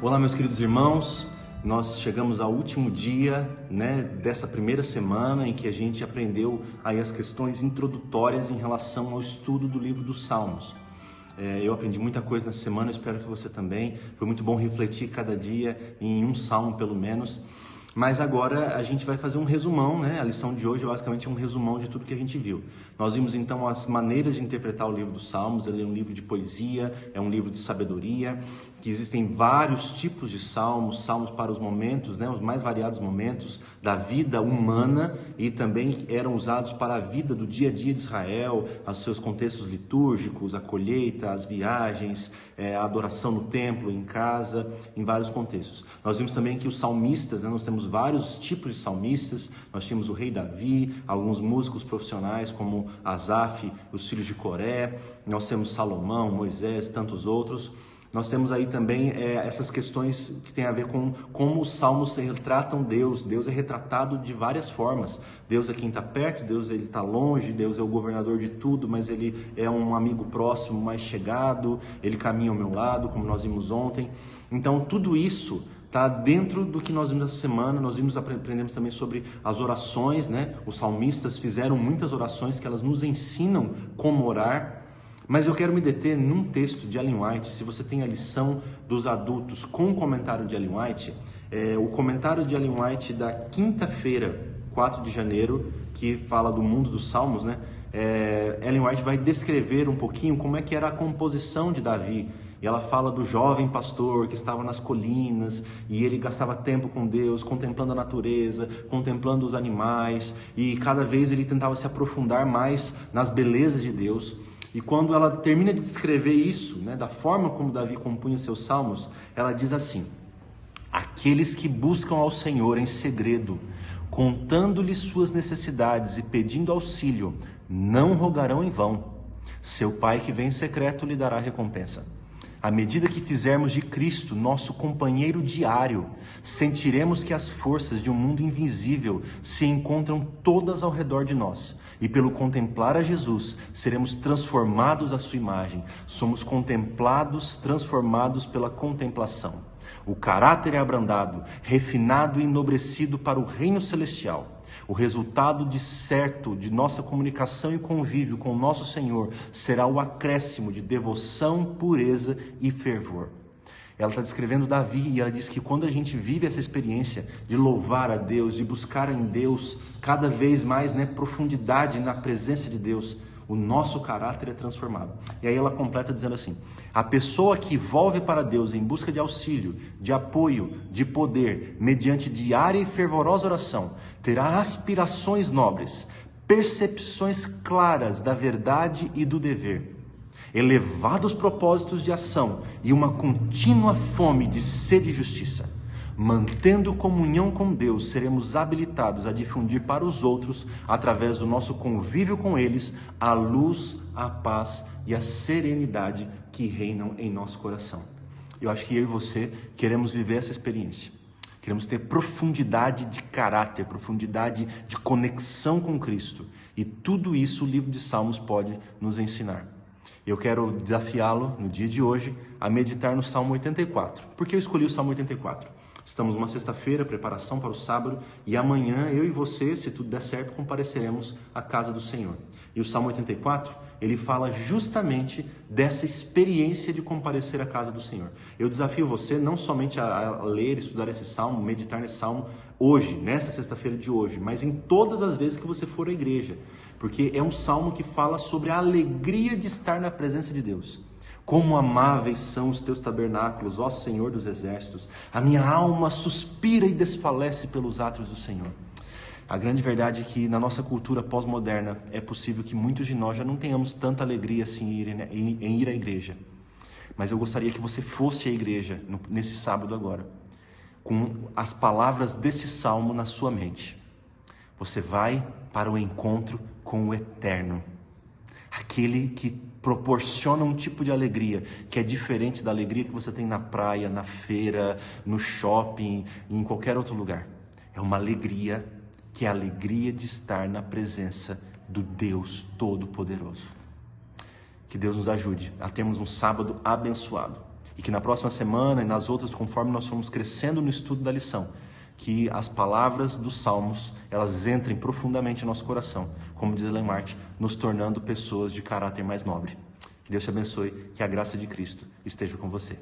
Olá, meus queridos irmãos, nós chegamos ao último dia, dessa primeira semana em que a gente aprendeu aí as questões introdutórias em relação ao estudo do livro dos Salmos. Eu aprendi muita coisa nessa semana, eu espero que você também. Foi muito bom refletir cada dia em um salmo pelo menos. Mas agora a gente vai fazer um resumão, A lição de hoje basicamente é um resumão de tudo que a gente viu. Nós vimos então as maneiras de interpretar o livro dos Salmos. Ele é um livro de poesia, é um livro de sabedoria, que existem vários tipos de salmos para os momentos, os mais variados momentos da vida humana, e também eram usados para a vida do dia a dia de Israel, os seus contextos litúrgicos, a colheita, as viagens, a adoração no templo, em casa, em vários contextos. Nós vimos também que os salmistas, nós temos vários tipos de salmistas. Nós tínhamos o rei Davi, alguns músicos profissionais como Asaf, os filhos de Coré, nós temos Salomão, Moisés, tantos outros. Nós temos aí também essas questões que tem a ver com como os salmos retratam Deus. Deus é retratado de várias formas. Deus é quem está perto, Deus ele está longe, Deus é o governador de tudo, mas ele é um amigo próximo, mais chegado, ele caminha ao meu lado, como nós vimos ontem. Então tudo isso está dentro do que nós vimos essa semana. Nós aprendemos também sobre as orações, Os salmistas fizeram muitas orações que elas nos ensinam como orar. Mas eu quero me deter num texto de Ellen White. Se você tem a lição dos adultos com o comentário de Ellen White, o comentário de Ellen White da quinta-feira, 4 de janeiro, que fala do mundo dos salmos, Ellen White vai descrever um pouquinho como é que era a composição de Davi. E ela fala do jovem pastor que estava nas colinas e ele gastava tempo com Deus, contemplando a natureza, contemplando os animais, e cada vez ele tentava se aprofundar mais nas belezas de Deus. E quando ela termina de descrever isso, da forma como Davi compunha seus salmos, ela diz assim: aqueles que buscam ao Senhor em segredo, contando-lhe suas necessidades e pedindo auxílio, não rogarão em vão. Seu Pai que vem em secreto lhe dará recompensa. À medida que fizermos de Cristo nosso companheiro diário, sentiremos que as forças de um mundo invisível se encontram todas ao redor de nós. E pelo contemplar a Jesus, seremos transformados à sua imagem. Somos contemplados, transformados pela contemplação. O caráter é abrandado, refinado e enobrecido para o reino celestial. O resultado de nossa comunicação e convívio com o nosso Senhor será o acréscimo de devoção, pureza e fervor. Ela está descrevendo Davi e ela diz que quando a gente vive essa experiência de louvar a Deus, de buscar em Deus cada vez mais profundidade na presença de Deus, o nosso caráter é transformado. E aí ela completa dizendo assim: a pessoa que volve para Deus em busca de auxílio, de apoio, de poder, mediante diária e fervorosa oração, terá aspirações nobres, percepções claras da verdade e do dever, elevados propósitos de ação e uma contínua fome de sede e justiça. Mantendo comunhão com Deus, seremos habilitados a difundir para os outros, através do nosso convívio com eles, a luz, a paz e a serenidade que reinam em nosso coração. Eu acho que eu e você queremos viver essa experiência. Queremos ter profundidade de caráter, profundidade de conexão com Cristo. E tudo isso o livro de Salmos pode nos ensinar. Eu quero desafiá-lo no dia de hoje a meditar no Salmo 84. Por que eu escolhi o Salmo 84? Estamos numa sexta-feira, preparação para o sábado, e amanhã eu e você, se tudo der certo, compareceremos à casa do Senhor. E o Salmo 84, ele fala justamente dessa experiência de comparecer à casa do Senhor. Eu desafio você não somente a ler, estudar esse Salmo, meditar nesse Salmo hoje, nessa sexta-feira de hoje, mas em todas as vezes que você for à igreja, porque é um Salmo que fala sobre a alegria de estar na presença de Deus. Como amáveis são os teus tabernáculos, ó Senhor dos exércitos. A minha alma suspira e desfalece pelos átrios do Senhor. A grande verdade é que na nossa cultura pós-moderna é possível que muitos de nós já não tenhamos tanta alegria assim em ir à igreja. Mas eu gostaria que você fosse à igreja nesse sábado agora, com as palavras desse salmo na sua mente. Você vai para o encontro com o Eterno, aquele que proporciona um tipo de alegria que é diferente da alegria que você tem na praia, na feira, no shopping, em qualquer outro lugar. É uma alegria que é a alegria de estar na presença do Deus Todo-Poderoso. Que Deus nos ajude a termos um sábado abençoado. E que na próxima semana e nas outras, conforme nós formos crescendo no estudo da lição, que as palavras dos Salmos, elas entrem profundamente em nosso coração, como diz Ellen White, nos tornando pessoas de caráter mais nobre. Que Deus te abençoe, que a graça de Cristo esteja com você.